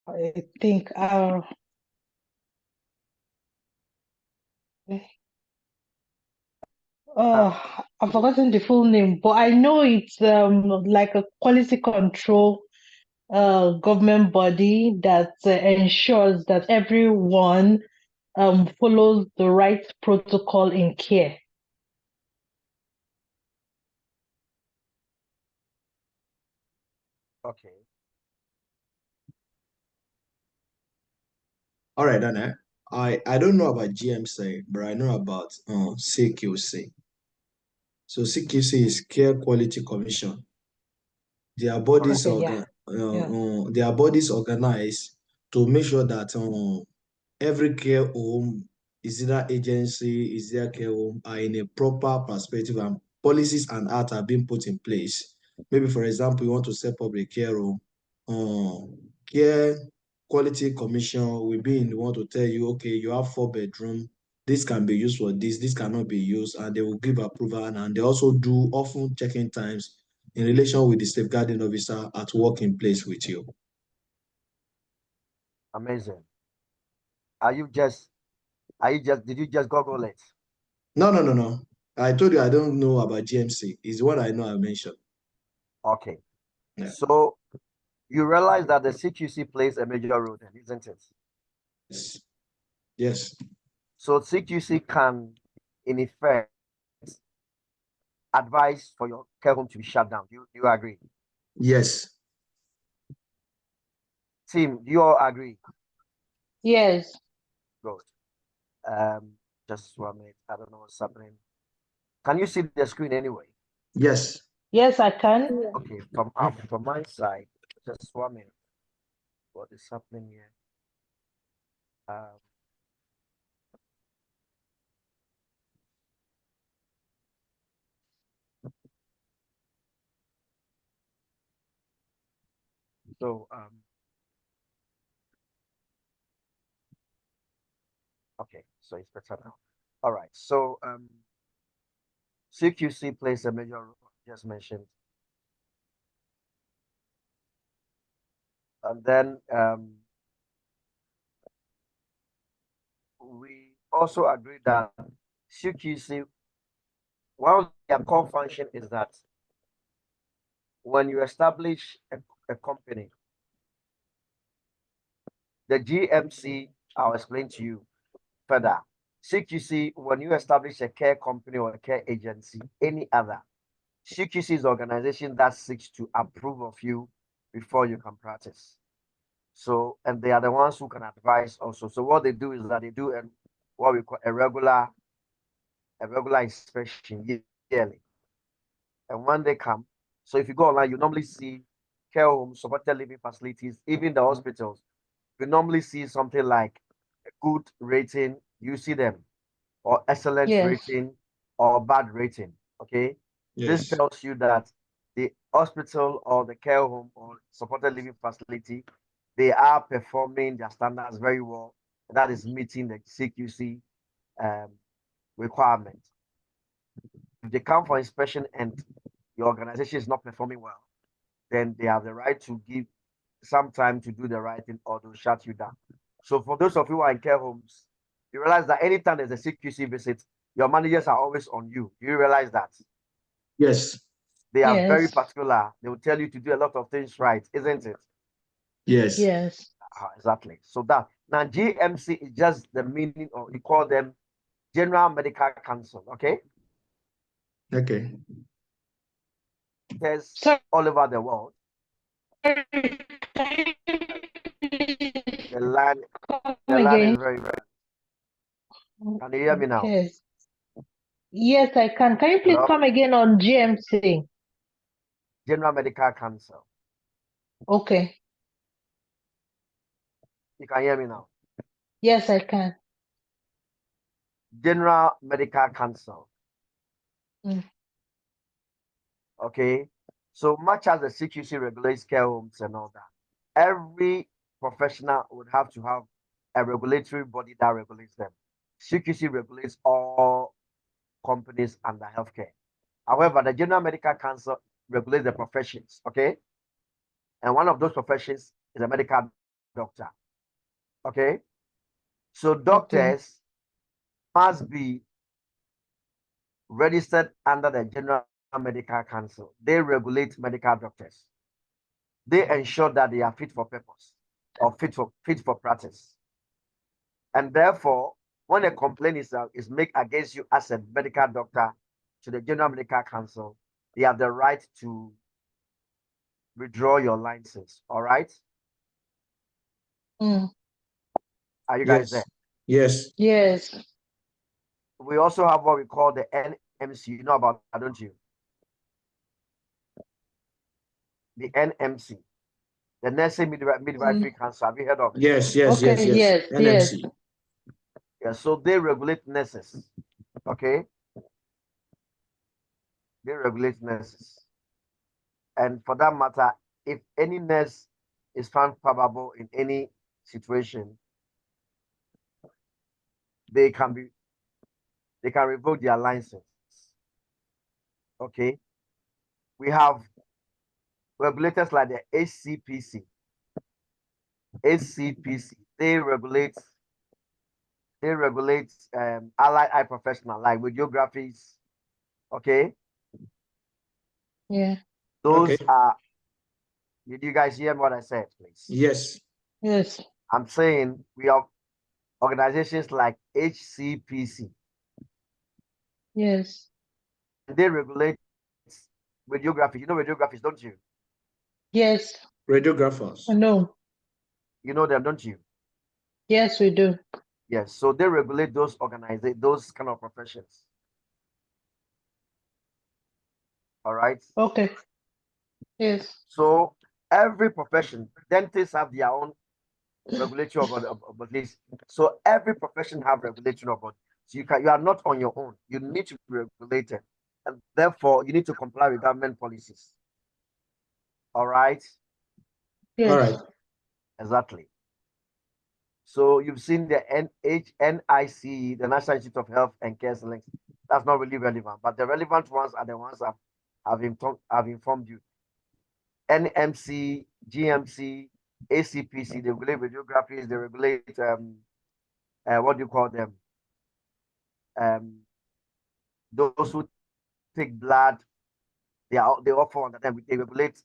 I think I've forgotten the full name, but I know it's like a quality control government body that ensures that everyone follows the right protocol in care. Okay. All right, Dana. I don't know about GMC, but I know about CQC. So CQC is Care Quality Commission. Their bodies Okay, their bodies organized to make sure that every care home is either agency, is there care home are in a proper perspective and policies and acts are being put in place. Maybe for example, you want to set up a care home, care quality commission will be in the one to tell you, okay, you have 4 bedroom, this can be used for this cannot be used, and they will give approval, and they also do often checking times in relation with the safeguarding officer at work in place with you. Amazing. Did you just Google it? No. I told you I don't know about GMC. It's what I know I mentioned. Okay. Yeah. So you realize that the CQC plays a major role then, isn't it? Yes. Yes. So CQC can, in effect, advise for your care home to be shut down. Do you agree? Yes. Team, do you all agree? Yes. Good. Just 1 minute. I don't know what's happening. Can you see the screen anyway? Yes. Yes, I can. Okay, from my side, just 1 minute. What is happening here? Okay, so it's better now. All right, so CQC plays a major role, just mentioned. And then we also agree that CQC, one of their core function is that when you establish a company, the GMC, I'll explain to you further. CQC, when you establish a care company or a care agency, any other, CQC is the organization that seeks to approve of you before you can practice. So, and they are the ones who can advise also. So what they do is that they do what we call a regular inspection yearly. And when they come, so if you go online, you normally see care homes, supported living facilities, even the hospitals. You normally see something like a good rating, you see them, or excellent rating, or bad rating. Okay. Yes. This tells you that the hospital or the care home or supported living facility, they are performing their standards very well. That is meeting the CQC requirement. If they come for inspection and your organization is not performing well, then they have the right to give some time to do the right thing or to shut you down. So for those of you who are in care homes, you realize that anytime there's a CQC visit, your managers are always on you. Do you realize that? Yes. They are very particular. They will tell you to do a lot of things right, isn't it? Yes. Yes. Exactly. So that now GMC is just the meaning, or you call them General Medical Council. Okay. Okay. There's all over the world. The land is very, very. Can you hear me now? Yes. Yes, I can. Can you please come again on GMC? General Medical Council. Okay. You can hear me now? Yes, I can. General Medical Council. Okay. So much as the CQC regulates care homes and all that, every professional would have to have a regulatory body that regulates them. CQC regulates all companies under healthcare. However, the General Medical Council regulates the professions, okay? And one of those professions is a medical doctor. Okay, so doctors must be registered under the General Medical Council. They regulate medical doctors. They ensure that they are fit for purpose or fit for practice. And therefore, when a complaint is made against you as a medical doctor to the General Medical Council, they have the right to withdraw your license. All right? Mm. Are you guys there? Yes. Yes. We also have what we call the NMC. You know about that, don't you? The NMC, the Nursing Midwifery Council. Have you heard of it? Yes. Okay, yes. NMC. Yeah, so they regulate nurses. Okay? They regulate nurses. And for that matter, if any nurse is found culpable in any situation, they can revoke their license. Okay? We have regulators like the HCPC. HCPC, they regulate allied eye professional like radiographies. Okay, Yeah. those Okay. are. Did you guys hear what I said, please? Yes. Yes. I'm saying we have organizations like HCPC. Yes. They regulate radiography. You know radiographies, don't you? Yes. Radiographers. I know. You know them, don't you? Yes, we do. Yes. So they regulate those those kind of professions. All right. Okay. Yes. So every profession, dentists have their own regulatory body. So every profession have regulatory body. So you are not on your own. You need to be regulated, and therefore you need to comply with government policies. All right. Yes. All right. Exactly. So you've seen the NIC, the National Institute of Health and Care Excellence. That's not really relevant, but the relevant ones are the ones I've informed you. NMC, GMC, ACPC, they regulate radiographies, they regulate what do you call them? Those who take blood, they offer under them, they regulate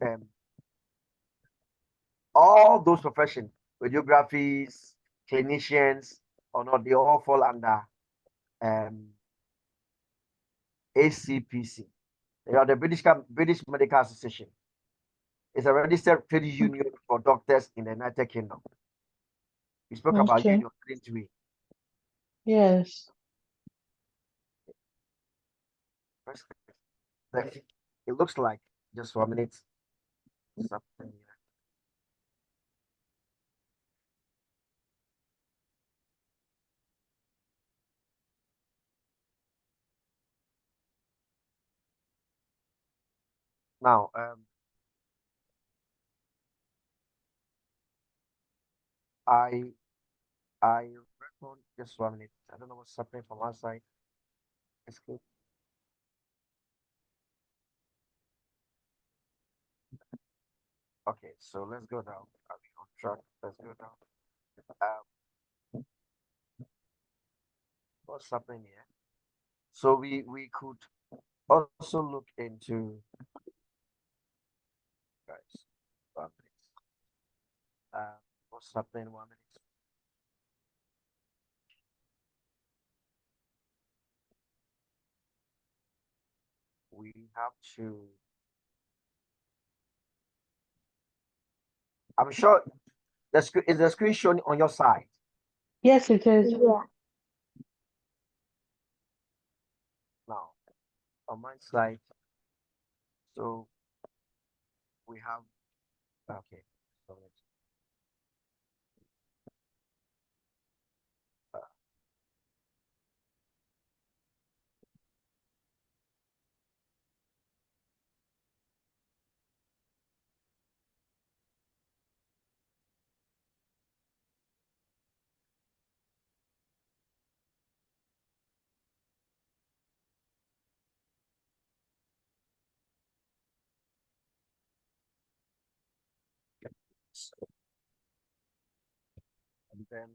all those professions, radiographies, clinicians, or not, they all fall under ACPC. They are the British Medical Association. It's a registered trade union for doctors in the United Kingdom. We spoke about Okay. union, didn't we? Yes. It looks like, just for a minute, something here. Now, I reckon just 1 minute. I don't know what's happening from our side. It's good. Okay, so let's go down. Are we on track? Let's go down. What's happening here? So we could also look into, guys, 1 minute. What's happening? 1 minute. We have to. I'm sure is the screen showing on your side. Yes, it is. Yeah. Now, on my side, so we have, okay, so let's, And then,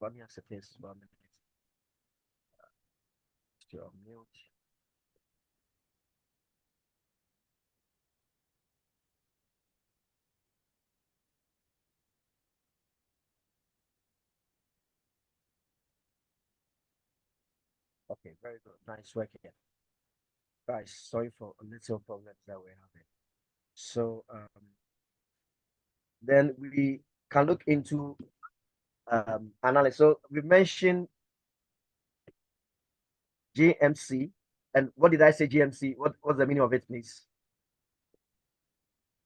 let me ask this 1 minute. Still on mute. Okay, very good. Nice work again. Guys, sorry for a little problems that we're having. So then we can look into analysis. So we mentioned GMC. And what did I say, GMC? What's the meaning of it, please?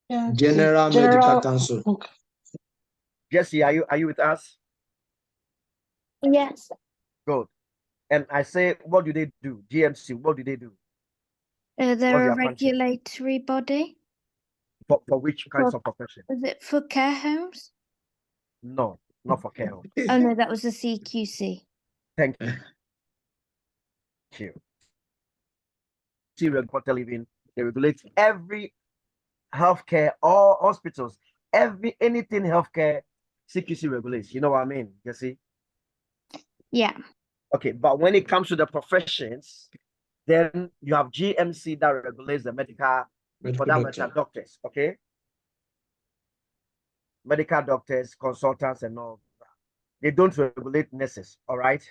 Yeah, General Medical Council. Okay. Jesse, are you with us? Yes. Good. And I say, what do they do? GMC, what do they do? They're What's a their function? regulatory body. For which kinds of profession? Is it for care homes? No, not for care home. Oh no, that was the CQC. Thank you. Reporter living, they regulate every healthcare, all hospitals, anything healthcare, CQC regulates. You know what I mean, Jesse? Yeah. Okay, but when it comes to the professions, then you have GMC that regulates the medical doctors, okay? Medical doctors, consultants, and all that. They don't regulate nurses, all right?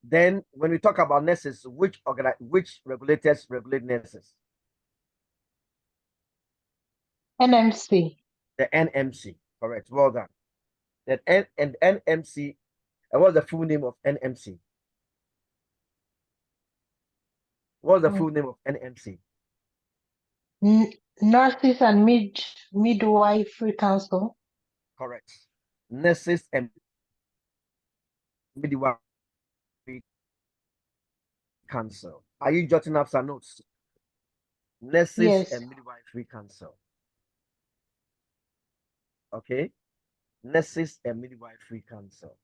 Then when we talk about nurses, which regulators regulate nurses? NMC. The NMC, correct, well done. That NMC, what's the full name of NMC? What's the full name of NMC? Nurses and Midwifery Council. Correct. Nurses and Midwifery Council. Are you jotting up some notes? Nurses Yes. and Midwifery Council. Okay. Nurses and Midwifery Council.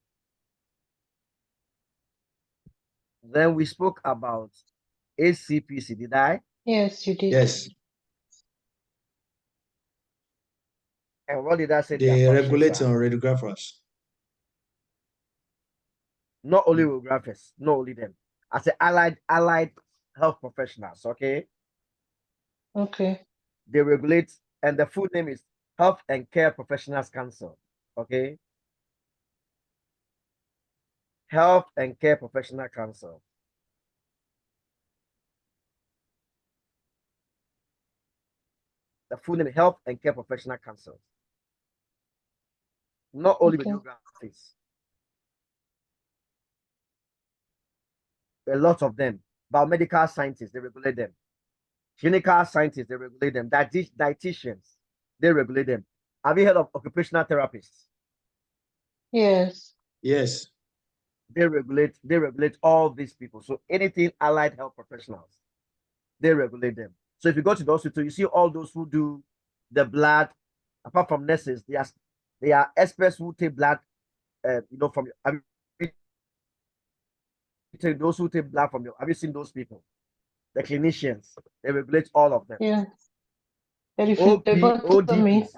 Then we spoke about ACPC, did I? Yes, you did. Yes, And what did I say? they their regulate functions on are? radiographers. Not only radiographers, not only them. I say allied health professionals, okay? Okay. They regulate, and the full name is Health and Care Professionals Council, okay? Health and Care Professional Council. The full name, Health and Care Professional Council. Not only Okay. radiographers. A lot of them. Biomedical scientists, they regulate them. Clinical scientists, they regulate them. Dietitians, they regulate them. Have you heard of occupational therapists? Yes. Yes, They regulate all these people. So anything allied health professionals, they regulate them. So if you go to the hospital, you see all those who do the blood, apart from nurses, they are experts who take blood, from your, those who take blood from you. Have you seen those people? The clinicians, they regulate all of them. Yeah. ODPs,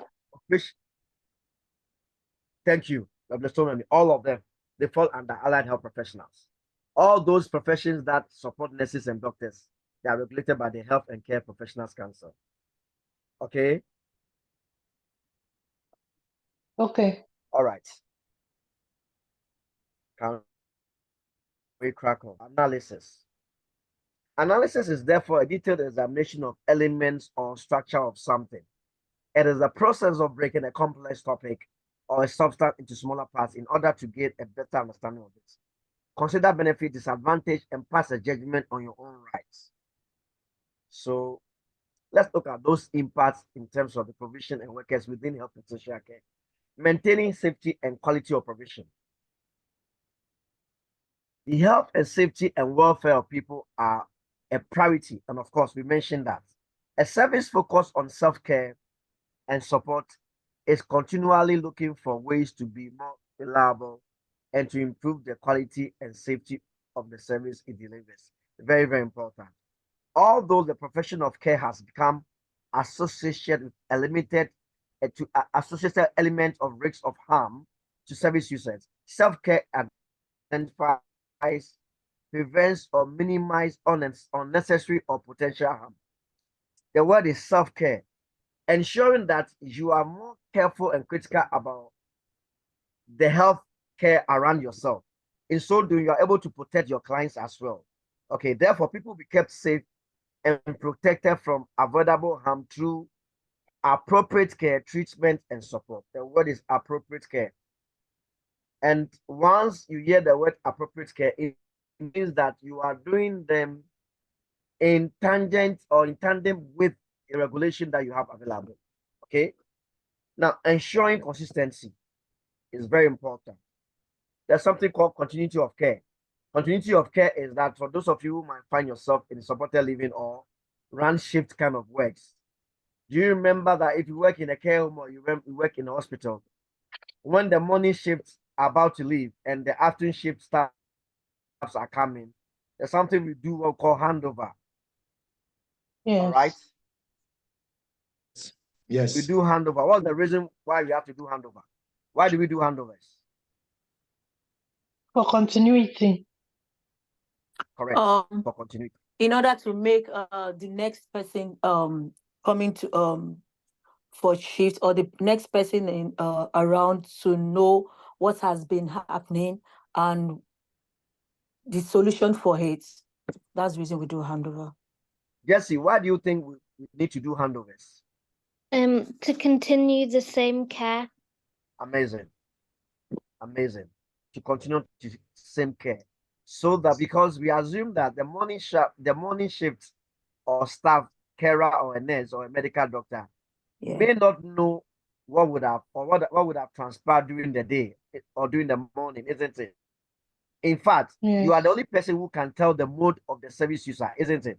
which, thank you, all of them, they fall under allied health professionals. All those professions that support nurses and doctors, they are regulated by the Health and Care Professionals Council. Okay? Okay. All right. Can we crack on? Analysis. Analysis is therefore a detailed examination of elements or structure of something. It is a process of breaking a complex topic or a substance into smaller parts in order to get a better understanding of it. Consider benefit, disadvantage, and pass a judgment on your own rights. So let's look at those impacts in terms of the provision and workers within health and social care. Maintaining safety and quality of provision. The health and safety and welfare of people are a priority. And of course, we mentioned that. A service focused on self-care and support is continually looking for ways to be more reliable and to improve the quality and safety of the service it delivers. Very, very important. Although the profession of care has become associated with a limited associated element of risk of harm to service users. Self-care identifies, prevents, or minimize unnecessary or potential harm. The word is self-care, ensuring that you are more careful and critical about the health care around yourself. In so doing, you are able to protect your clients as well. Okay, therefore, people be kept safe and protected from avoidable harm through appropriate care, treatment, and support. The word is appropriate care. And once you hear the word appropriate care, it means that you are doing them in tangent or in tandem with a regulation that you have available. Okay. Now, ensuring consistency is very important. There's something called continuity of care. Continuity of care is that for those of you who might find yourself in supported living or run shift kind of works, do you remember that if you work in a care home or you work in a hospital, when the morning shifts are about to leave and the afternoon shift staffs are coming, there's something we do what we call handover. Yes. All right. Yes. We do handover. What's the reason why we have to do handover? Why do we do handovers? For continuity. Correct. For continuity. In order to make the next person coming to for shift or the next person in around to know what has been happening and the solution for it. That's the reason we do handover. Jesse, why do you think we need to do handovers? To continue the same care. Amazing. Amazing. To continue the same care. So that because we assume that the morning shift or staff, carer or a nurse or a medical doctor may not know what would have transpired during the day or during the morning, isn't it? In fact, you are the only person who can tell the mode of the service user, isn't it?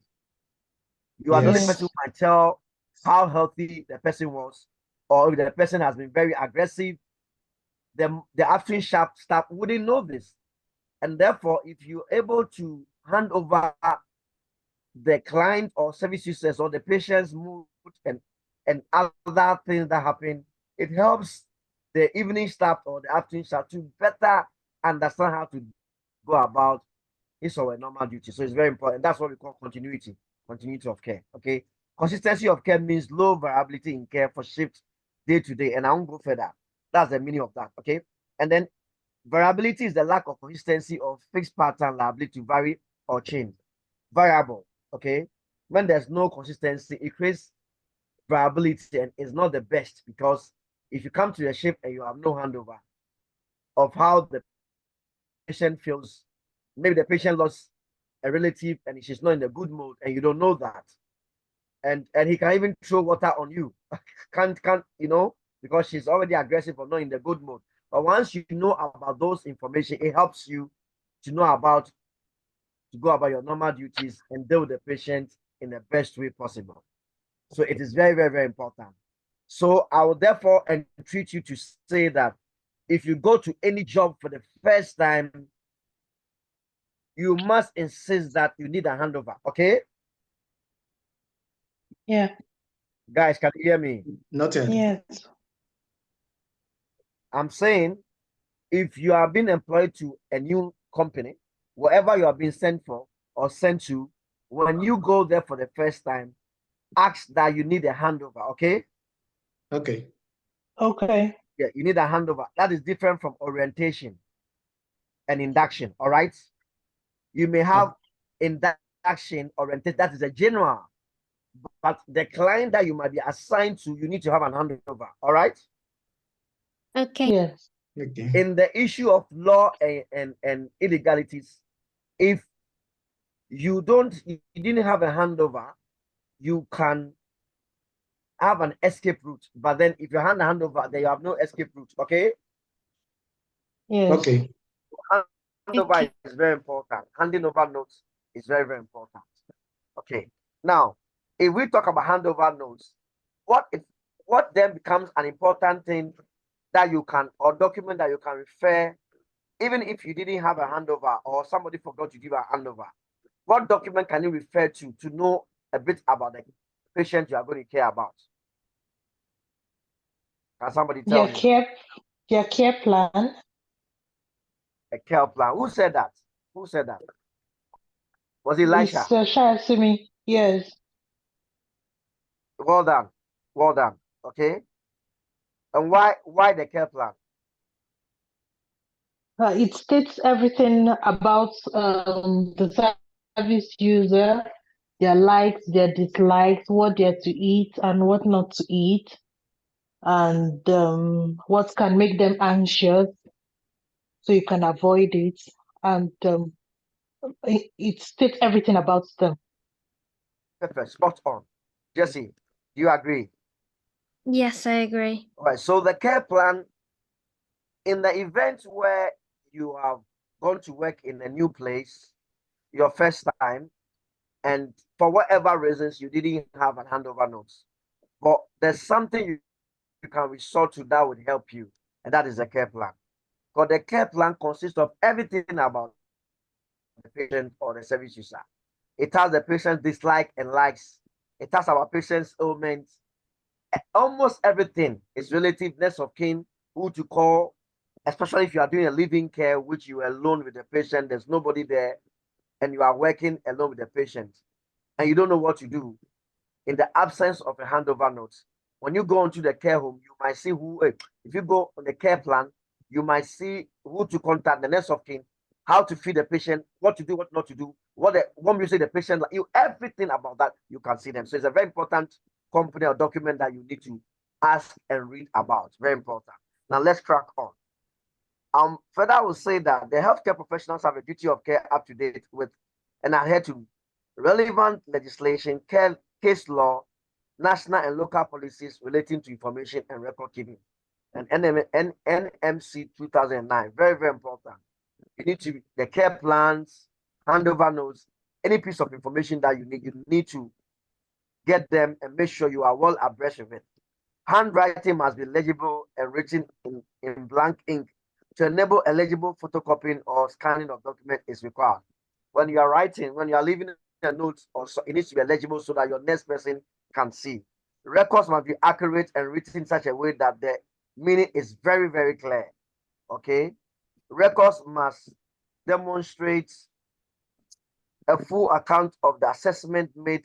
You are the only person who can tell how healthy the person was, or if the person has been very aggressive. The afternoon staff wouldn't know this. And therefore, if you're able to hand over the client or service users or the patient's mood and other things that happen, it helps the evening staff or the afternoon staff to better understand how to go about his or her normal duty. So it's very important. That's what we call continuity of care. Okay. Consistency of care means low variability in care for shift day to day. And I won't go further. That's the meaning of that. Okay. And then variability is the lack of consistency or fixed pattern liability to vary or change. Variable. Okay. When there's no consistency, it creates variability and is not the best, because if you come to the shift and you have no handover of how the patient feels, maybe the patient lost a relative and she's not in a good mood and you don't know that, and he can even throw water on you, can't you know, because she's already aggressive or not in the good mood. But once you know about those information, it helps you to know about to go about your normal duties and deal with the patient in the best way possible. So it is very, very, very important. So I will therefore entreat you to say that if you go to any job for the first time, you must insist that you need a handover. Okay? Yeah. Guys, can you hear me? Not yet. Yes. I'm saying if you are being employed to a new company, wherever you are being sent for or sent to, when you go there for the first time, ask that you need a handover. Okay? Okay. Okay. Yeah, you need a handover. That is different from orientation and induction. All right? You may have induction, orientation, that is a general, but the client that you might be assigned to, you need to have an handover. All right? Okay. Yes. Okay. In the issue of law and illegalities, if you didn't have a handover, you can have an escape route. But then if you hand a handover, then you have no escape route. Okay? Yes. Okay. Handover is very important. Handing over notes is very, very important. Okay. Now, if we talk about handover notes, what then becomes an important thing that you can, or document that you can refer, even if you didn't have a handover or somebody forgot to give a handover? What document can you refer to know a bit about patient you are going to care about? Can somebody tell me? Your care plan. A care plan. Who said that? Who said that? Was it Elisha? It's Shasimi. Yes. Well done. Well done. Okay. And why the care plan? It states everything about the service user, their likes, their dislikes, what they're to eat and what not to eat, and what can make them anxious, so you can avoid it. And it states everything about them. Perfect. Spot on. Jesse, do you agree? Yes, I agree. All right. So the care plan, in the event where you have gone to work in a new place, your first time, and for whatever reasons you didn't have a handover notes, but there's something you can resort to that would help you, and that is a care plan. Because the care plan consists of everything about the patient or the service user. It has the patient's dislike and likes. It has our patient's ailments. Almost everything is relativeness of kin, who to call, especially if you are doing a living care, which you are alone with the patient, there's nobody there, and you are working alone with the patient, and you don't know what to do in the absence of a handover note. When you go into the care home, you might see who, if you go on the care plan, you might see who to contact, the nurse of kin, how to feed the patient, what to do, what not to do, what music the patient, you everything about that, you can see them. So it's a very important company or document that you need to ask and read about. Very important. Now let's crack on. Further, I will say that the healthcare professionals have a duty of care up to date with and adhere to relevant legislation, case law, national and local policies relating to information and record keeping, and NMC 2009. Very, very important. You need to, the care plans, handover notes, any piece of information that you need to get them and make sure you are well abreast of it. Handwriting must be legible and written in blank ink. To enable eligible photocopying or scanning of document is required. When you are writing, when you are leaving a note, also it needs to be legible so that your next person can see. Records must be accurate and written in such a way that the meaning is very, very clear. Okay. Records must demonstrate a full account of the assessment made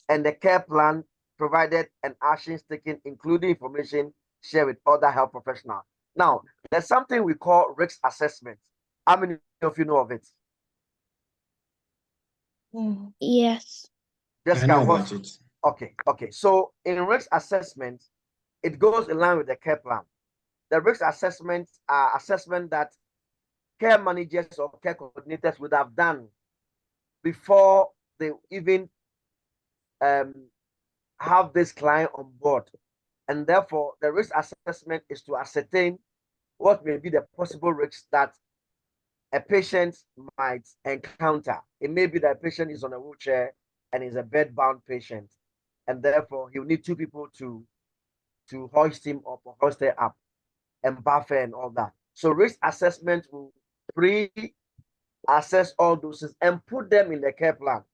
and the care plan provided and actions taken, including information shared with other health professionals. Now, there's something we call risk assessment. How many of you know of it? Yes. I know about it. Okay. So in risk assessment, it goes in line with the care plan. The risk assessments are assessment that care managers or care coordinators would have done before they even have this client on board. And therefore, the risk assessment is to ascertain what may be the possible risks that a patient might encounter. It may be that a patient is on a wheelchair and is a bed-bound patient, and therefore he'll need two people to hoist him up or hoist her up and buffer and all that. So risk assessment will pre-assess all those things and put them in the care plan.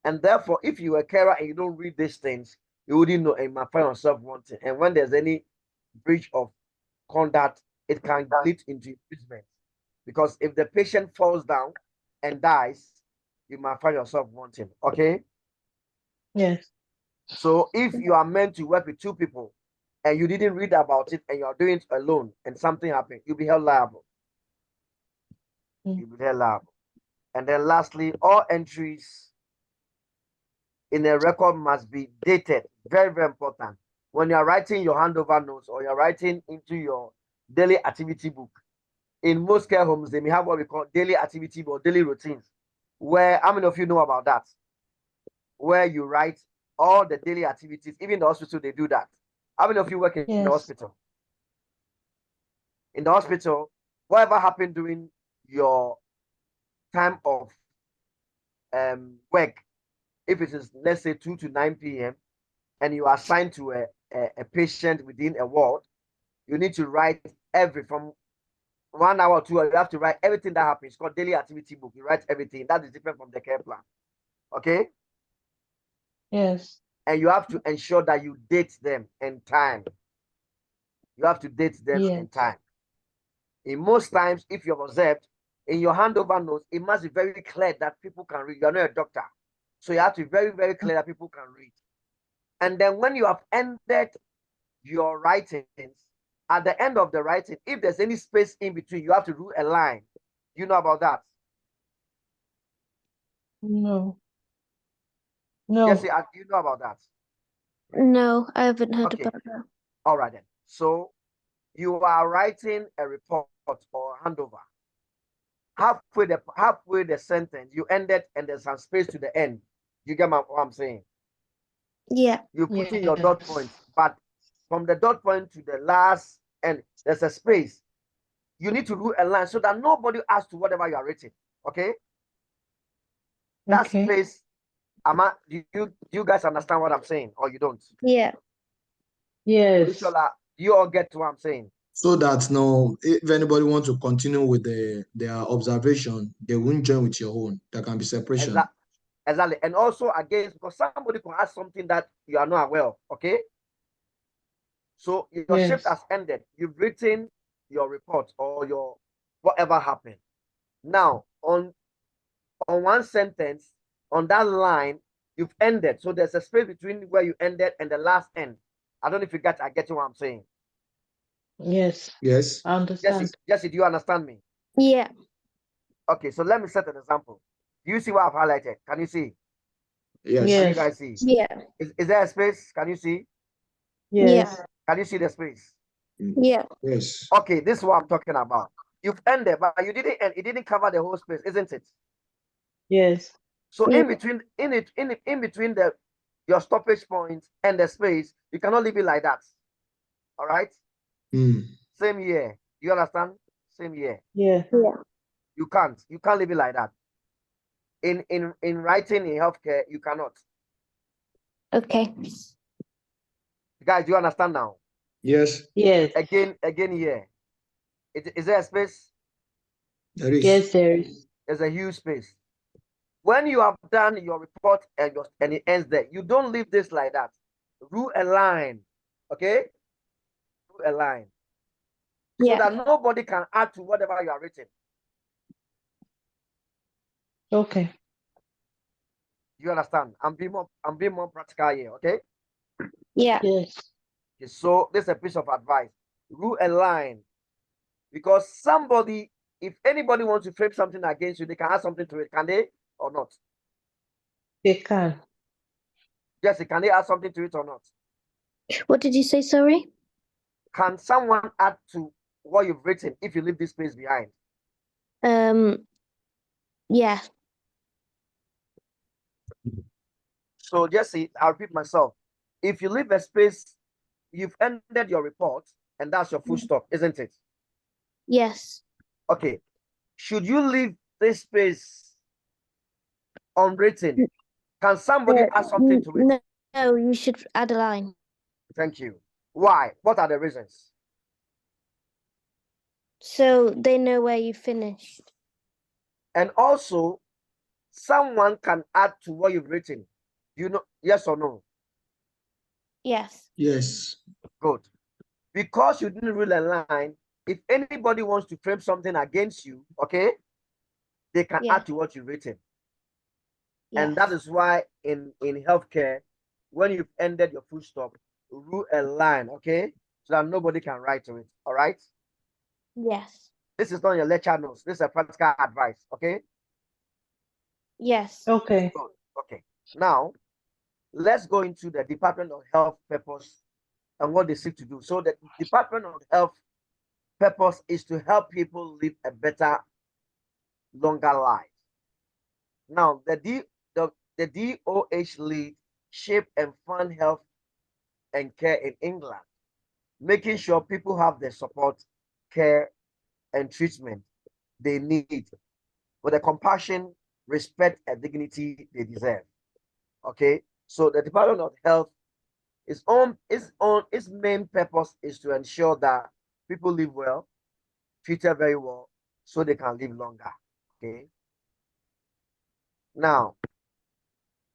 And therefore, if you're a carer and you don't read these things, you wouldn't know and you might find yourself wanting. And when there's any breach of conduct, it can lead into imprisonment. Because if the patient falls down and dies, you might find yourself wanting. Okay? Yes. So if you are meant to work with two people and you didn't read about it and you are doing it alone and something happened, you'll be held liable. You'll be held liable. And then lastly, all entries in a record must be dated. Very, very important. When you're writing your handover notes or you're writing into your daily activity book, in most care homes, they may have what we call daily activity or daily routines. Where, how many of you know about that? Where you write all the daily activities, even the hospital, they do that. How many of you work in the hospital? In the hospital, whatever happened during your time of work, if it is, let's say, 2 to 9 p.m., and you are assigned to a patient within a ward, you need to write from 1 hour or 2 hours, you have to write everything that happens. It's called daily activity book. You write everything. That is different from the care plan. Okay? Yes. and you have to ensure that you date them in time. You have to date them in time. In most times, if you've observed, in your handover notes, it must be very clear that people can read. You're not a doctor. So you have to be very, very clear that people can read. And then when you have ended your writings, at the end of the writing, if there's any space in between, you have to do a line. You know about that? No. No. Yes, you know about that? No, I haven't heard Okay. about that. All right then. So you are writing a report or handover. Halfway the sentence, you ended and there's some space to the end. You get what I'm saying? Yeah. You put in your dot points, but from the dot point to the last end, there's a space. You need to do a line so that nobody asks to whatever you are writing. Okay? That space, do you guys understand what I'm saying, or you don't? Yeah. Yes. Do you all get what I'm saying? So that now, if anybody wants to continue with their observation, they won't join with your own. There can be separation. Exactly. And also, again, because somebody can ask something that you are not aware of, okay? So your shift has ended. You've written your report or your whatever happened. Now, on one sentence, on that line, you've ended. So there's a space between where you ended and the last end. I don't know if I get what I'm saying. Yes. Yes. I understand. Jesse, do you understand me? Yeah. Okay, so let me set an example. Do you see what I've highlighted? Can you see? Yes. Can you guys see? Yeah. Is there a space? Can you see? Yes. Can you see the space? Yeah. Yes. Okay, this is what I'm talking about. You've ended, but you didn't end. It didn't cover the whole space, isn't it? Yes. So Yeah. in between your stoppage point and the space, you cannot leave it like that. All right? Same year. You understand? Same year. Yeah. Yeah. You can't leave it like that. In writing in healthcare, you cannot. Okay. Guys, do you understand now? Yes. Yes. Again, here. Is there a space? There is. Yes, there is. There's a huge space. When you have done your report and it ends there, you don't leave this like that. Rule a line, okay? Rule a line, so that nobody can add to whatever you are written. Okay. You understand? I'm being more practical here, okay? Yeah. Yes. Okay, so this is a piece of advice. Rule a line, because if anybody wants to frame something against you, they can add something to it. Can they or not? They can. Jesse, can they add something to it or not? What did you say, sorry? Can someone add to what you've written if you leave this space behind? Yeah. So Jesse, I'll repeat myself. If you leave a space, you've ended your report, and that's your full stop, isn't it? Yes. Okay. Should you leave this space unwritten? Can somebody add something to it? No, you should add a line. Thank you. Why? What are the reasons? So they know where you finished. And also, someone can add to what you've written. You know, yes or no? Yes. Yes. Good. Because you didn't rule a line, if anybody wants to frame something against you, okay, they can add to what you've written. Yes. And that is why in healthcare, when you've ended your full stop, rule a line, okay, so that nobody can write to it. All right? Yes. This is not your lecture notes. This is a practical advice, okay? Yes. Okay. Good. Okay. Now, let's go into the Department of Health purpose and what they seek to do. So the Department of Health purpose is to help people live a better, longer life. Now, the DOH lead, shape and fund health and care in England, making sure people have the support, care, and treatment they need with the compassion, respect, and dignity they deserve. Okay, so the Department of Health its main purpose is to ensure that people live well, treated very well, so they can live longer. Okay. Now,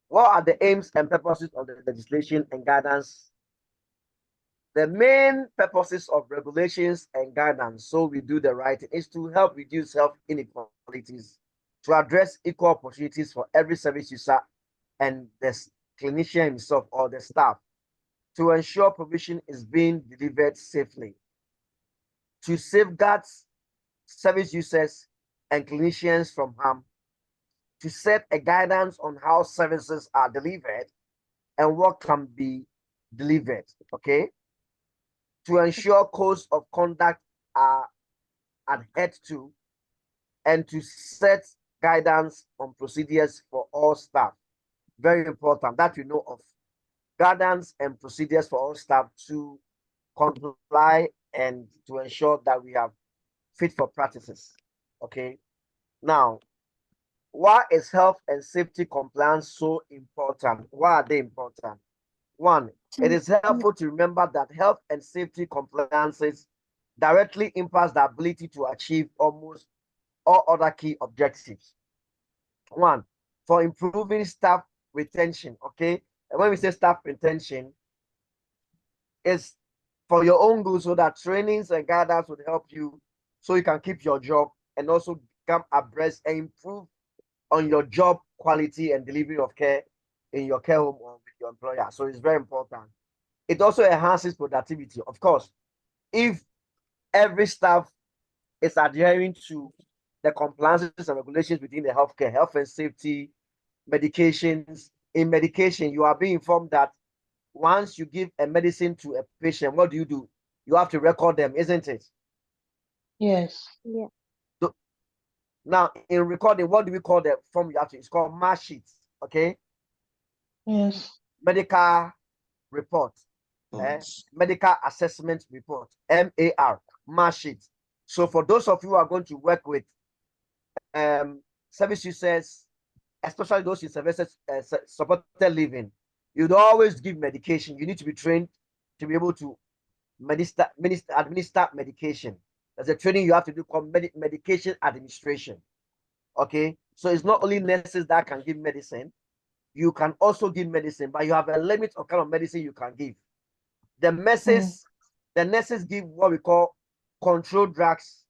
What are the aims and purposes of the legislation and guidance? The main purposes of regulations and guidance, so we do the right thing, is to help reduce health inequalities, to address equal opportunities for every service user and the clinician himself or the staff, to ensure provision is being delivered safely, to safeguard service users and clinicians from harm, to set a guidance on how services are delivered and what can be delivered, okay? To ensure codes of conduct are adhered to, and to set guidance on procedures for all staff. Very important that you know of. Guidance and procedures for all staff to comply and to ensure that we have fit for practices. Okay. Now, why is health and safety compliance so important? Why are they important? One, it is helpful to remember that health and safety compliances directly impacts the ability to achieve almost all other key objectives. One, for improving staff retention, okay? And when we say staff retention, it's for your own good, so that trainings and guidance would help you so you can keep your job and also become abreast and improve on your job quality and delivery of care in your care home or with your employer. So it's very important. It also enhances productivity. Of course, if every staff is adhering to the compliances and regulations within the healthcare, health and safety, medications. In medication, you are being informed that once you give a medicine to a patient, what do? You have to record them, isn't it? Yes. Yeah. So, now, in recording, what do we call the form you have to? It's called mark sheets, okay? Yes. Medical report, medical assessment report, MAR, mark sheet. So for those of you who are going to work with service users, especially those in services supported living, you'd always give medication. You need to be trained to be able to administer medication. There's a training you have to do called medication administration. Okay, so it's not only nurses that can give medicine. You can also give medicine, but you have a limit of kind of medicine you can give. The nurses give what we call controlled drugs,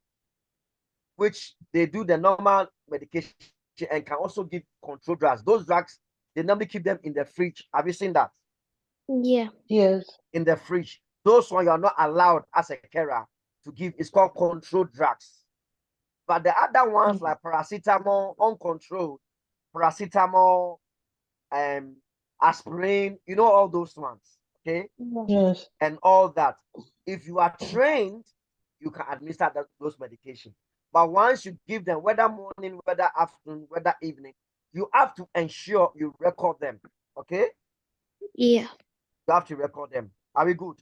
which they do the normal medication and can also give controlled drugs. Those drugs, they normally keep them in the fridge. Have you seen that? Yeah. Yes. In the fridge. Those ones you are not allowed as a carer to give. It's called controlled drugs. But the other ones like paracetamol, uncontrolled, paracetamol, aspirin, you know, all those ones, okay? Yes. And all that. If you are trained, you can administer those medications. But once you give them, whether morning, whether afternoon, whether evening, you have to ensure you record them, okay? Yeah. You have to record them. Are we good?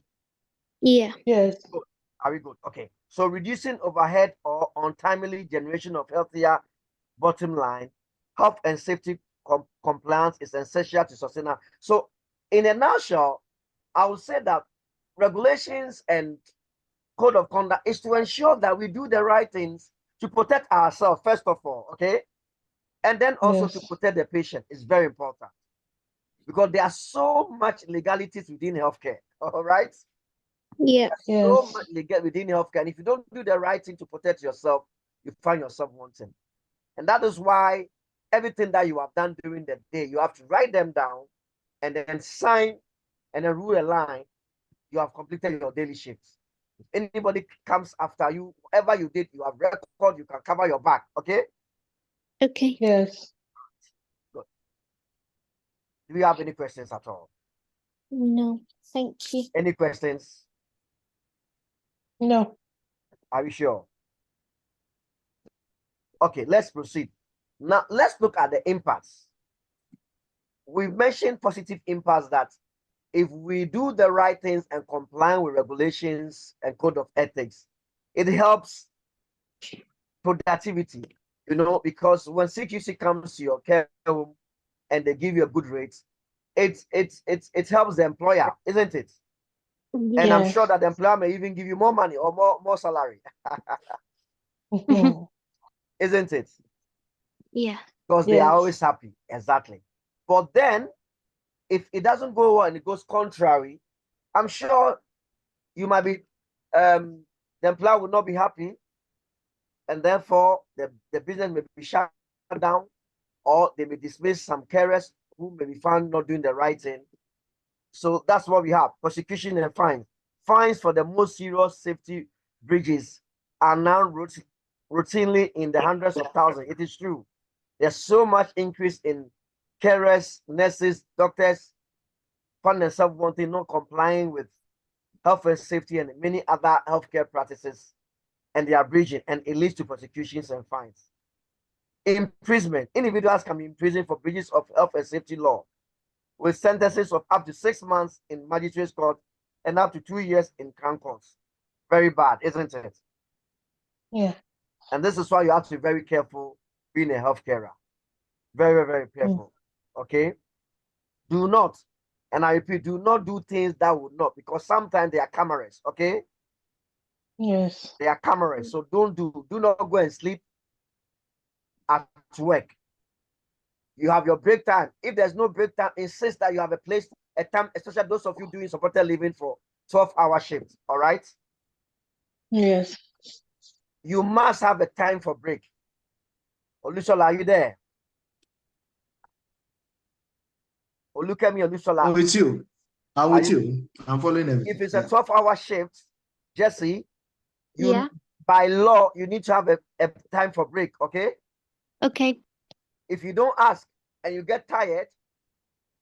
Yeah. Yes. Good. Are we good? Okay. So reducing overhead or untimely generation of healthier bottom line, health and safety compliance is essential to sustain. So in a nutshell, I would say that regulations and code of conduct is to ensure that we do the right things to protect ourselves, first of all, okay? And then also to protect the patient is very important, because there are so much legalities within healthcare, all right? Yeah. So much legal within healthcare. And if you don't do the right thing to protect yourself, you find yourself wanting. And that is why everything that you have done during the day, you have to write them down and then sign and then rule a line. You have completed your daily shifts. If anybody comes after you, whatever you did, you have record, you can cover your back. Okay? Okay. Yes. Good. Do you have any questions at all? No, thank you. Any questions? No. Are you sure? Okay, let's proceed. Now, let's look at the impacts. We've mentioned positive impacts that if we do the right things and comply with regulations and code of ethics, it helps productivity, you know, because when CQC comes to your care home and they give you a good rate, it helps the employer, isn't it? And I'm sure that the employer may even give you more money or more salary. Isn't it? Yeah. Because they are always happy. Exactly. But then, if it doesn't go well and it goes contrary, I'm sure you might be, the employer will not be happy, and therefore the business may be shut down, or they may dismiss some carers who may be found not doing the right thing. So that's what we have: prosecution and fines. Fines for the most serious safety breaches are now routinely in the hundreds of thousands. It is true. There's so much increase in carers, nurses, doctors, found themselves wanting, not complying with health and safety and many other healthcare practices, and they are breaching, and it leads to prosecutions and fines. Imprisonment. Individuals can be imprisoned for breaches of health and safety law, with sentences of up to 6 months in magistrates court and up to 2 years in crown courts. Very bad, isn't it? Yeah. And this is why you have to be very careful being a healthcarer. Very, very careful. Okay? Do not, and I repeat, do not do things that would not, because sometimes they are cameras. Okay? Yes. They are cameras. So do not go and sleep at work. You have your break time. If there's no break time, insist that you have a time, especially those of you doing supported living for 12-hour shifts. All right? Yes. You must have a time for break. Olusola, are you there? Look at me, Olusola. I'm with you. I'm with you. I'm following everything. If it's a 12-hour shift, Jesse, Yeah. by law, you need to have a time for break, okay? Okay. If you don't ask and you get tired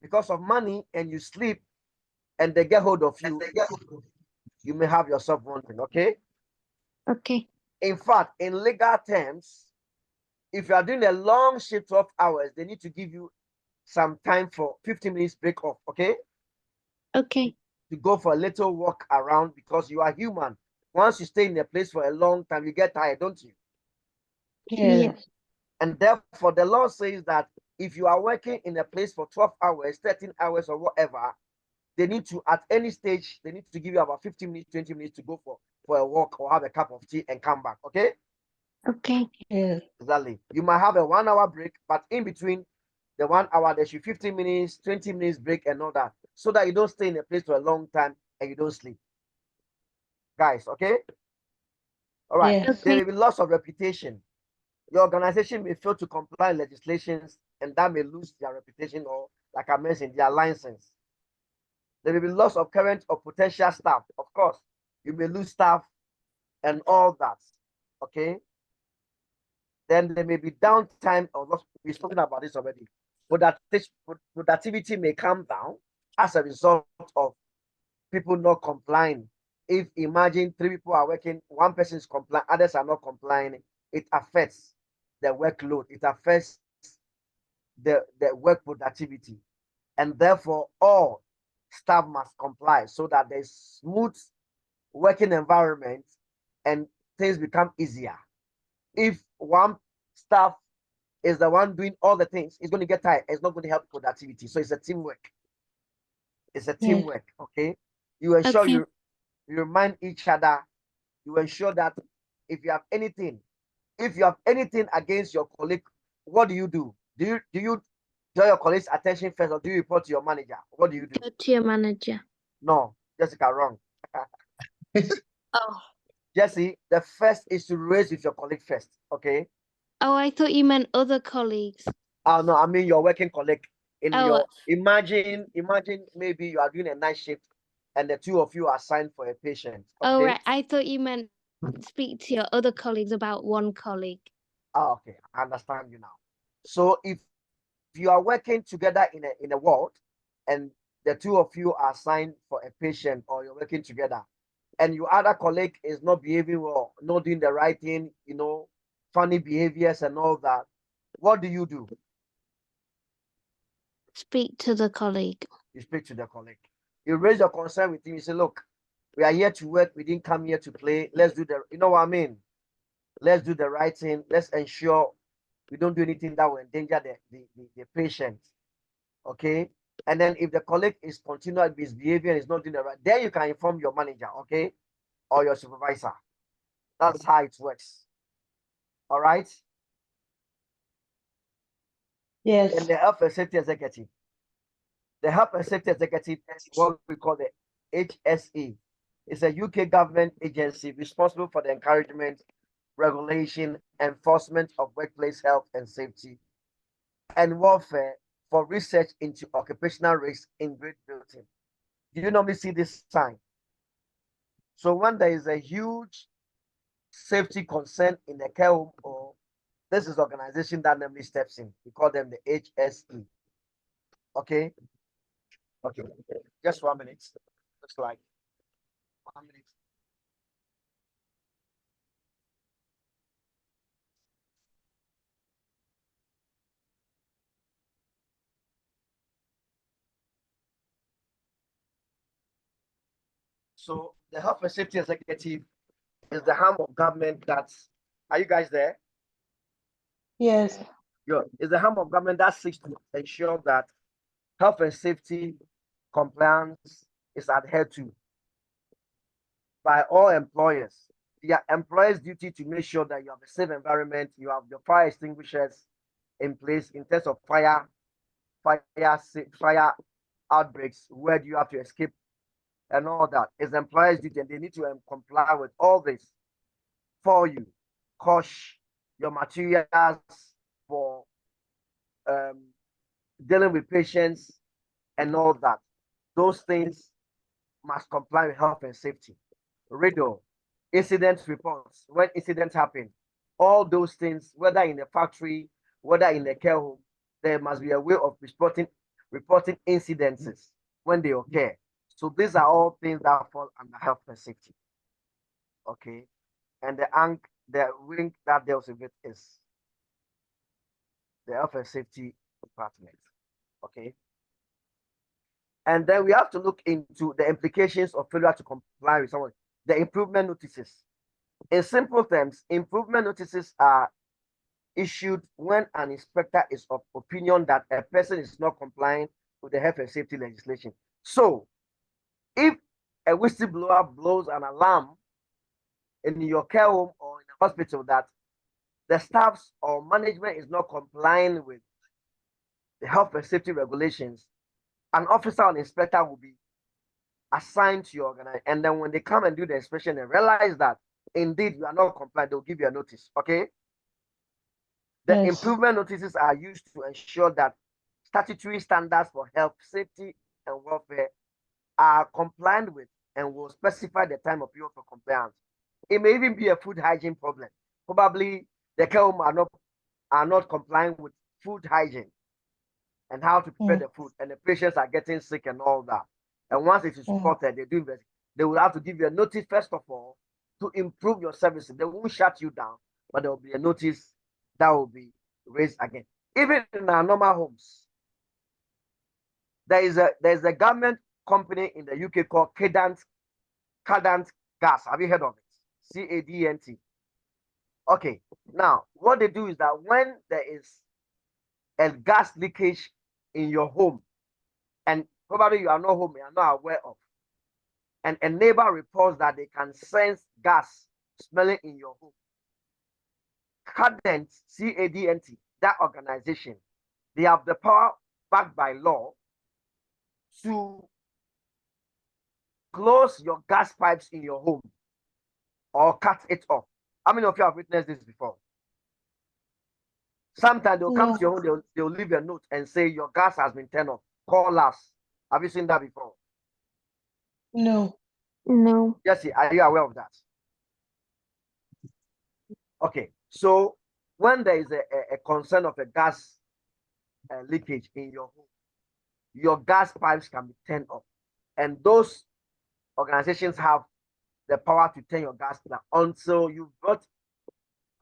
because of money and you sleep and they get hold of you, you may have yourself wondering, okay? Okay. In fact, in legal terms, if you are doing a long shift, 12 hours, they need to give you some time for 15 minutes break off, okay? Okay. To go for a little walk around, because you are human. Once you stay in a place for a long time, you get tired, don't you? Yes. And therefore, the law says that if you are working in a place for 12 hours, 13 hours, or whatever, they need to, at any stage, they need to give you about 15 minutes, 20 minutes to go for a walk or have a cup of tea and come back, okay? Okay. Yes. Exactly. You might have a 1 hour break, but in between the 1 hour, there should be 15 minutes, 20 minutes break and all that, so that you don't stay in a place for a long time and you don't sleep. Guys, okay? All right. Yes. There may be loss of reputation. Your organization may fail to comply with legislations, and that may lose their reputation, or, like I mentioned, their license. There may be loss of current or potential staff. Of course, you may lose staff and all that. Okay? Then there may be downtime, or loss. We've spoken about this already. Productivity may come down as a result of people not complying. If imagine 3 people are working, 1 person is complying, others are not complying, it affects the workload, it affects the work productivity, and therefore all staff must comply so that there's smooth working environment and things become easier. If one staff is the one doing all the things, it's going to get tired. It's not going to help productivity. So it's a teamwork. It's a teamwork. Okay. You ensure Okay. you remind each other. You ensure that if you have anything against your colleague, what do? Do you draw your colleague's attention first, or do you report to your manager? What do you do? Go to your manager. No, Jessica, wrong. Oh. Jesse, the first is to raise with your colleague first. Okay. Oh, I thought you meant other colleagues. Oh no, I mean your working colleague. Oh. Imagine maybe you are doing a night shift and the 2 of you are assigned for a patient. Okay? Oh, right. I thought you meant speak to your other colleagues about one colleague. Oh, okay, I understand you now. So if you are working together in a ward and the 2 of you are assigned for a patient, or you're working together, and your other colleague is not behaving well, not doing the right thing, funny behaviors and all that, what do? Speak to the colleague. You speak to the colleague. You raise your concern with him. You say, look, we are here to work. We didn't come here to play. Let's do you know what I mean? Let's do the right thing. Let's ensure we don't do anything that will endanger the patient. Okay? And then if the colleague is continuing misbehaving and is not doing the right, then you can inform your manager, okay? Or your supervisor. That's how it works. All right? Yes. And the health and safety executive. The Health and Safety Executive, what we call the HSE, is a UK government agency responsible for the encouragement, regulation, enforcement of workplace health and safety, and welfare for research into occupational risk in Great Britain. Do you normally see this sign? So when there is a huge safety concern in the care home, or this is organization that normally steps in. We call them the HSE. Okay. Okay. Just 1 minute. Looks like 1 minute. So the Health and Safety Executive is the arm of government that's, are you guys there? Yes. Yeah, it's the arm of government that seeks to ensure that health and safety compliance is adhered to by all employers. Their employers' duty to make sure that you have a safe environment, you have your fire extinguishers in place in terms of fire outbreaks, where do you have to escape and all that. It's the employers' duty, and they need to comply with all this for you. Cost your materials for dealing with patients and all that. Those things must comply with health and safety. Riddle, incident reports, when incidents happen, all those things, whether in a factory, whether in a care home, there must be a way of reporting incidences when they occur. So these are all things that fall under health and safety. Okay. And the wing that deals with it is the health and safety department. Okay. And then we have to look into the implications of failure to comply with someone. The improvement notices. In simple terms, improvement notices are issued when an inspector is of opinion that a person is not complying with the health and safety legislation. So, if a whistleblower blows an alarm in your care home or in a hospital that the staffs or management is not complying with the health and safety regulations, an officer or inspector will be assigned to your organization. And then when they come and do the inspection and realize that indeed you are not compliant, they'll give you a notice. Okay. The Yes. improvement notices are used to ensure that statutory standards for health, safety, and welfare are compliant with and will specify the time of period for compliance. It may even be a food hygiene problem. Probably the care home are not complying with food hygiene and how to prepare the food, and the patients are getting sick and all that. And once it is reported, they will have to give you a notice first of all to improve your services. They won't shut you down, but there will be a notice that will be raised again. Even in our normal homes, there's a government company in the UK called Cadent Gas. Have you heard of it? CADNT. Okay. Now, what they do is that when there is a gas leakage in your home, and probably you are not home, you are not aware of, and a neighbor reports that they can sense gas smelling in your home, Cadent, CADNT, that organization, they have the power backed by law to close your gas pipes in your home or cut it off. How many of you have witnessed this before? Sometimes they'll come to your home, they'll leave a note and say your gas has been turned off. Call us. Have you seen that before? No. No. Jesse, are you aware of that? Okay, so when there is a concern of a gas leakage in your home, your gas pipes can be turned off, and those organizations have the power to turn your gas down until you've got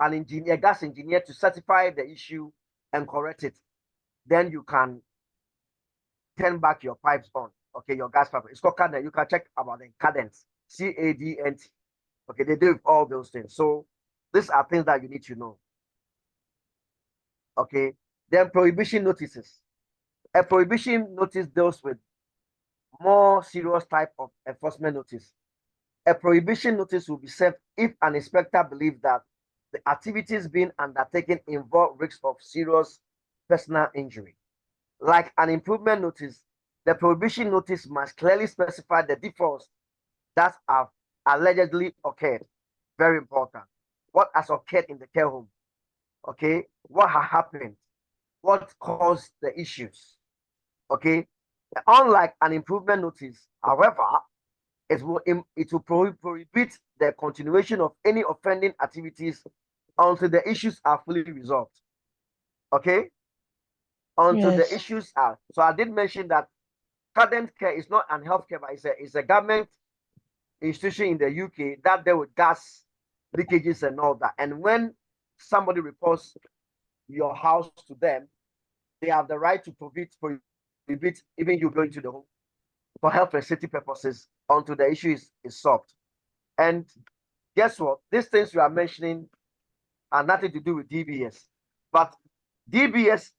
an engineer, gas engineer, to certify the issue and correct it. Then you can turn back your pipes on. Okay, your gas pipe. It's called Cadent. You can check about the Cadent, CADNT. Okay, they do all those things. So these are things that you need to know. Okay, then prohibition notices. A prohibition notice deals with more serious type of enforcement notice. A prohibition notice will be served if an inspector believes that the activities being undertaken involve risks of serious personal injury. Like an improvement notice, the prohibition notice must clearly specify the defaults that have allegedly occurred. Very important. What has occurred in the care home? Okay, what has happened? What caused the issues? Okay, unlike an improvement notice, however, it will prohibit the continuation of any offending activities until the issues are fully resolved. Okay, until the issues are. So I did mention that current care is not an healthcare, but it's a government institution in the UK that deal with gas leakages and all that. And when somebody reports your house to them, they have the right to prohibit even you going to the home for health and safety purposes until the issue is solved. And guess what? These things you are mentioning are nothing to do with DBS, but DBS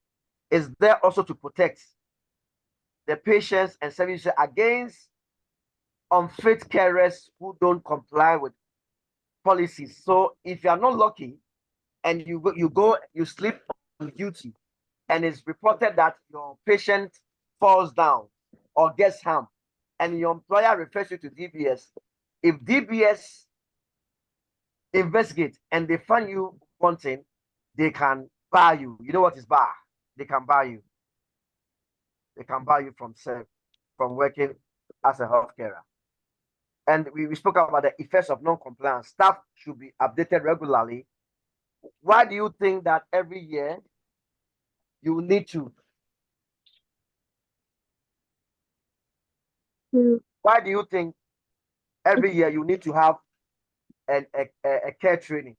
is there also to protect the patients and services against unfit carers who don't comply with policies. So if you are not lucky and you sleep on duty and it's reported that your patient falls down or gets harmed and your employer refers you to DBS, if DBS investigate and they find you wanting, they can bar you. You know what is bar? They can bar you. They can bar you from working as a healthcare. And we spoke about the effects of non-compliance. Staff should be updated regularly. Why do you think that every year you need to? Why do you think every year you need to have a care training?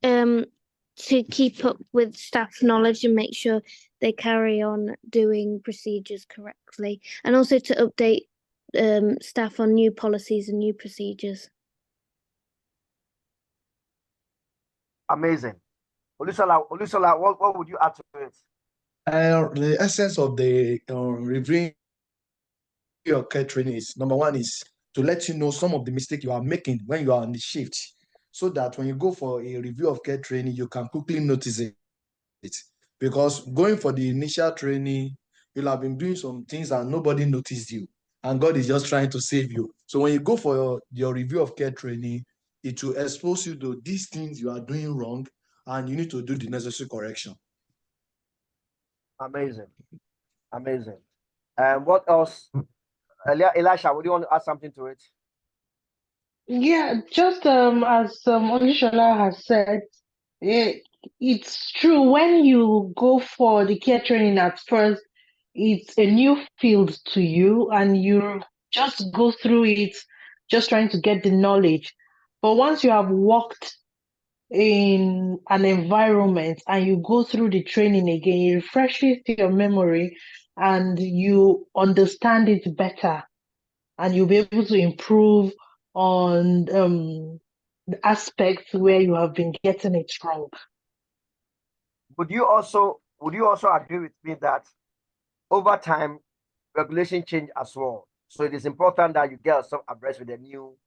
To keep up with staff knowledge and make sure they carry on doing procedures correctly, and also to update staff on new policies and new procedures. Amazing. Olusola, what would you add to it? The essence of the reviewing your care training is, number one, is to let you know some of the mistakes you are making when you are on the shift, so that when you go for a review of care training, you can quickly notice it. Because going for the initial training, you'll have been doing some things and nobody noticed you, and God is just trying to save you. So when you go for your review of care training, it will expose you to these things you are doing wrong, and you need to do the necessary correction. Amazing. Amazing. And what else? Elisha, would you want to add something to it? Yeah, just as Olushola has said, it's true. When you go for the care training at first, it's a new field to you, and you just go through it, just trying to get the knowledge. But once you have worked in an environment and you go through the training again, it refreshes your memory and you understand it better, and you'll be able to improve on the aspects where you have been getting it wrong. Would you also agree with me that over time regulation change as well? So it is important that you get yourself abreast with the new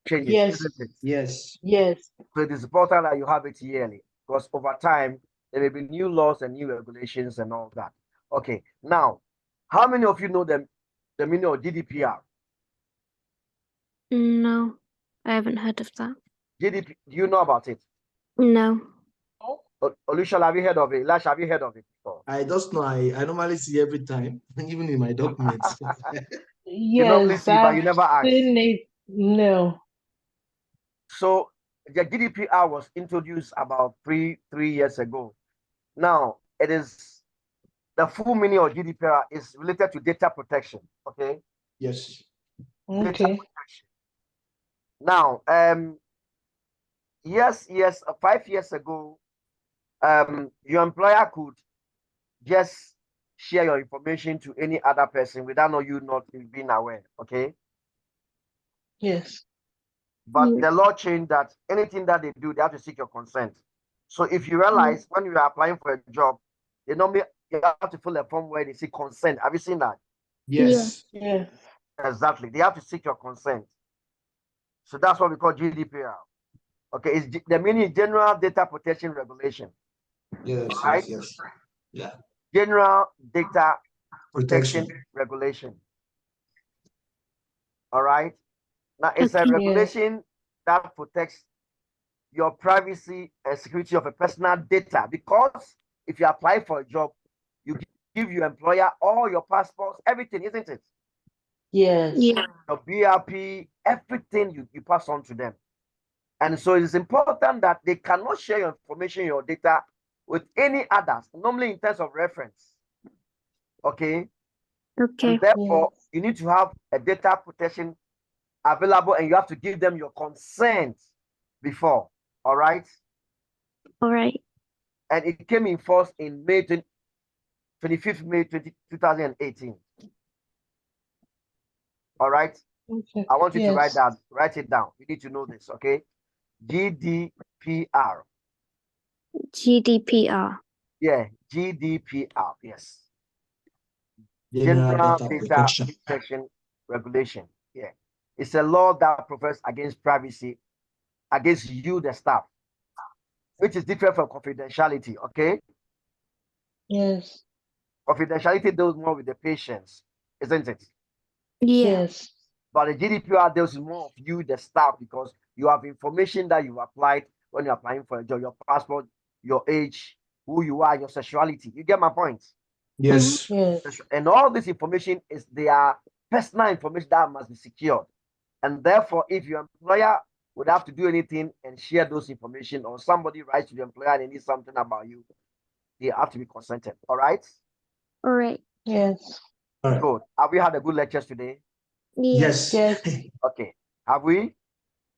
changes. Yes. Isn't it? Yes. Yes. So it is important that you have it yearly, because over time there may be new laws and new regulations and all that. Okay, now, how many of you know the meaning of GDPR? No, I haven't heard of that. GDP, do you know about it? No. Olushola, have you heard of it? Lash, have you heard of it before? I just know I normally see every time, even in my documents. You normally Yes, see, but you never ask. seen it. No. So the GDPR was introduced about three years ago. Now, it is the full meaning of GDPR is related to data protection. Okay. Yes. Data Okay. protection. Now, yes, 5 years ago, your employer could just share your information to any other person without you not being aware. Okay. Yes. But the law changed that anything that they do, they have to seek your consent. So if you realize when you are applying for a job, they normally you have to fill a form where they seek consent. Have you seen that? Yes. Yes. Exactly. They have to seek your consent. So that's what we call GDPR. Okay, it's the meaning General Data Protection Regulation. Yes. Right? Yes. Yeah. General Data Protection Regulation. All right. Now, it's a Okay. regulation that protects your privacy and security of a personal data, because if you apply for a job, you give your employer all your passports, everything, isn't it? Yes. Yeah. Your BRP, everything you pass on to them. And so it is important that they cannot share your information, your data with any others, normally in terms of reference. Okay. Okay. And therefore, you need to have a data protection available, and you have to give them your consent before. All right. All right. And it came in force in May 25th May 2018. All right. Okay. I want you to Yes. write it down. You need to know this, okay? GDPR. GDPR. Yeah, GDPR, yes. General General Data Data Protection. Protection Regulation. Yeah. It's a law that protects against privacy, against you, the staff, which is different from confidentiality, okay? Yes. Confidentiality deals more with the patients, isn't it? Yeah. Yes. But the GDPR deals more of you, the staff, because you have information that you applied when you're applying for a job, your passport, your age, who you are, your sexuality. You get my point? Yes. Yes. And all this information is their personal information that must be secured. And therefore, if your employer would have to do anything and share those information, or somebody writes to the employer and they need something about you, they have to be consented. All right? All right. Yes. All right. Good. Have we had a good lectures today? Yes. Yes. Yes. Okay. Have we?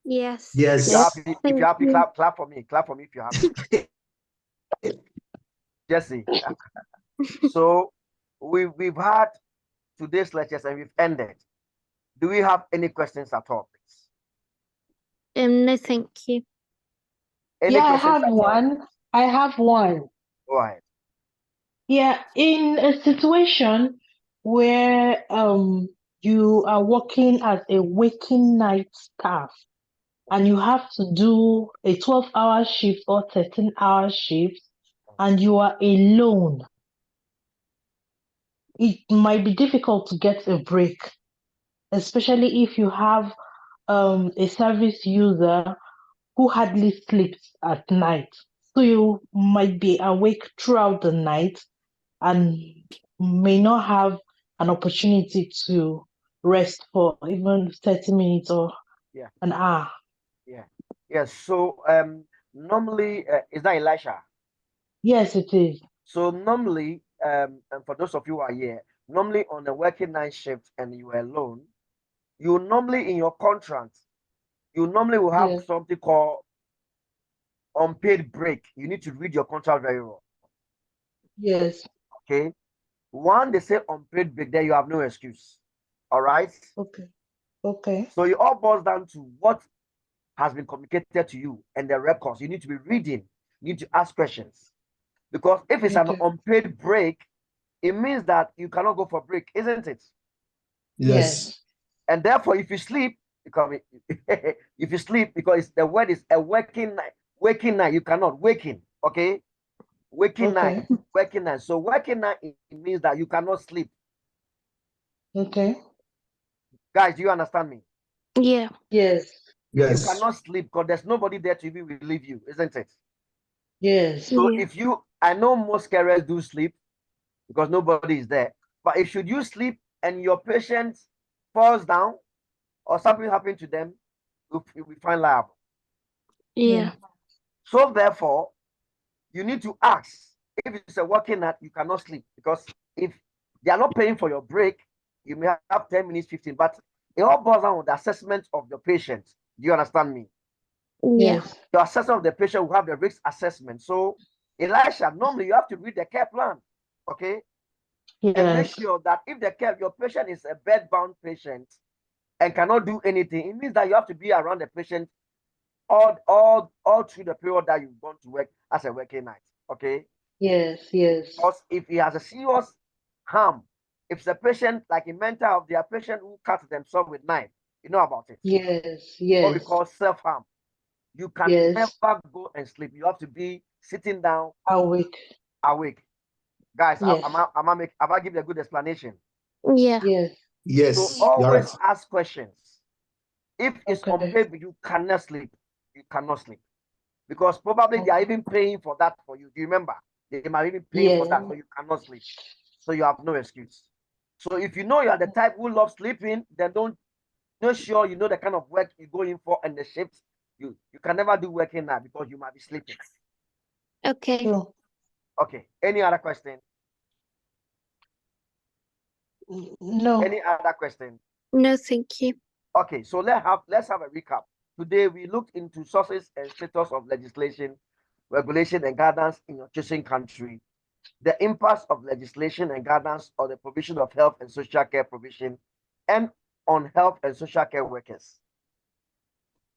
Yes. If Yes. you're happy, if Thank you're happy, you. clap for me. Clap for me if you're happy. Jesse. So we've had today's lectures and we've ended. Do we have any questions at all, please? No, thank you. Any Yeah, I questions have at all? one. I have one. Go ahead. Yeah, in a situation where you are working as a waking night staff and you have to do a 12-hour shift or 13-hour shift and you are alone, it might be difficult to get a break, especially if you have a service user who hardly sleeps at night. So you might be awake throughout the night and may not have an opportunity to rest for even 30 minutes or Yeah. an hour. Yeah. So normally is that Elisha? Yes, it is. So normally, and for those of you who are here, normally on a working night shift and you are alone, you normally in your contract, you normally will have Yes. something called unpaid break. You need to read your contract very well. Yes. Okay. One, they say unpaid break, then you have no excuse. All right. Okay. Okay. So it all boils down to what has been communicated to you and the records. You need to be reading, you need to ask questions. Because if it's an Okay. unpaid break, it means that you cannot go for break, isn't it? Yes. And therefore, if you sleep, if you sleep, because the word is a waking night, you cannot waking, okay? Waking night. So waking night, it means that you cannot sleep. Okay. Guys, do you understand me? Yeah. Yes. You Yes. cannot sleep because there's nobody there to even relieve you, isn't it? Yes. So Yeah. if you, I know most carriers do sleep because nobody is there. But if should you sleep and your patient falls down or something happened to them, you'll be fine liable. Yeah. So therefore, you need to ask if it's a working night, you cannot sleep, because if they are not paying for your break, you may have 10 minutes, 15, but it all boils down with the assessment of your patient. Do you understand me? Yeah. Yes. Your assessment of the patient will have the risk assessment. So, Elisha, normally you have to read the care plan, okay? And make Yes. sure that if your patient is a bed-bound patient and cannot do anything, it means that you have to be around the patient all through the period that you've gone to work as a working night, okay? Yes. Yes. Because if he has a serious harm, if the patient, like in mental health, there are patients who cut themselves with knife, you know about it. Yes. What we Yes. call self-harm. You can Yes. never go and sleep. You have to be sitting down, Awake. awake. Guys, Yes. have I given a good explanation? Yeah. Yes. Yes, So you're always right. ask questions. If it's on Okay. paper, you cannot sleep. You cannot sleep. Because probably they are even paying for that for you. Do you remember? They might even pay for that, so you cannot sleep. So you have no excuse. So if you know you are the type who loves sleeping, then don't sure you know the kind of work you go in for and the shifts. You can never do working now because you might be sleeping. Okay. True. Okay. Any other question? No. Any other question? No, thank you. Okay, so let's have a recap. Today we looked into sources and status of legislation, regulation, and guidance in your chosen country, the impact of legislation and guidance on the provision of health and social care provision, and on health and social care workers,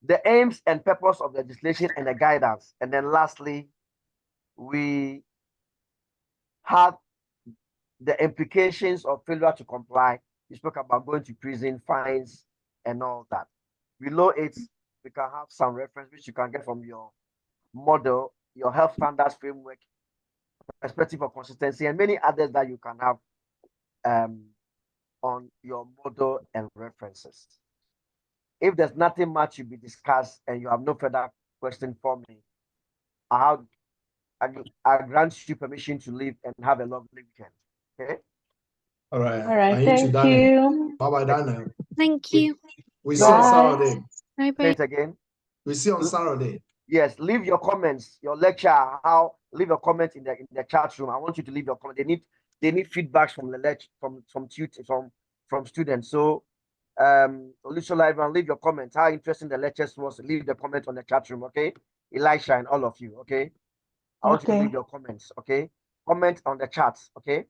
the aims and purpose of legislation and the guidance, and then lastly, we have the implications of failure to comply. We spoke about going to prison, fines, and all that. Below it, we can have some reference which you can get from your model, your health standards framework, perspective of consistency, and many others that you can have on your model and references. If there's nothing much to be discussed and you have no further question for me, I grant you permission to leave and have a lovely weekend. Okay? All right. All right. And you too, Thank Daniel. you. Bye-bye, Daniel. Thank you. We see you on Bye. Saturday. Bye Say bye. it again. We see you on Saturday. Yes, leave your comments, your lecture, leave your comments in the chat room. I want you to leave your comment. They need feedbacks from the lecture, from students. So Olusola, leave your comments. How interesting the lectures was. Leave the comment on the chat room, okay? Elisha and all of you, okay? I want you to Okay. leave your comments, okay? Comment on the chat, okay?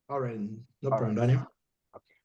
All right. No All problem, right. Daniel. Okay.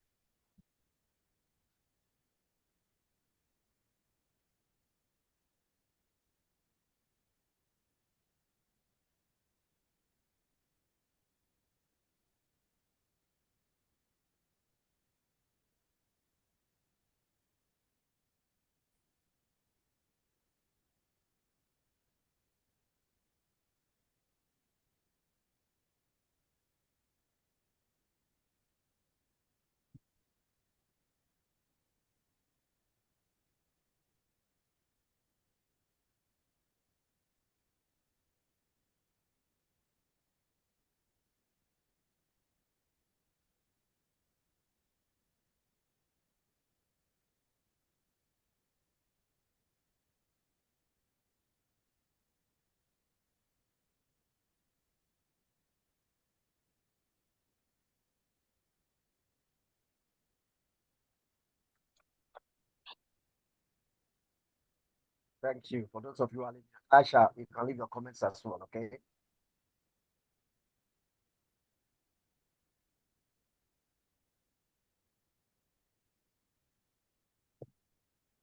Thank you. For those of you who are leaving, Aisha, you can leave your comments as well, okay?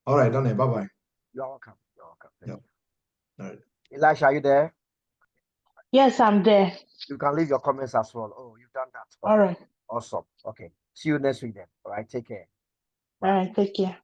All right, Daniel. Bye-bye. You're welcome. You're welcome. Thank Yep. All right. you. Elisha, are you there? Yes, I'm there. You can leave your comments as well. Oh, you've done that. All Okay. right. Awesome. Okay. See you next week then. All right. Take care. All Bye. right. Take care.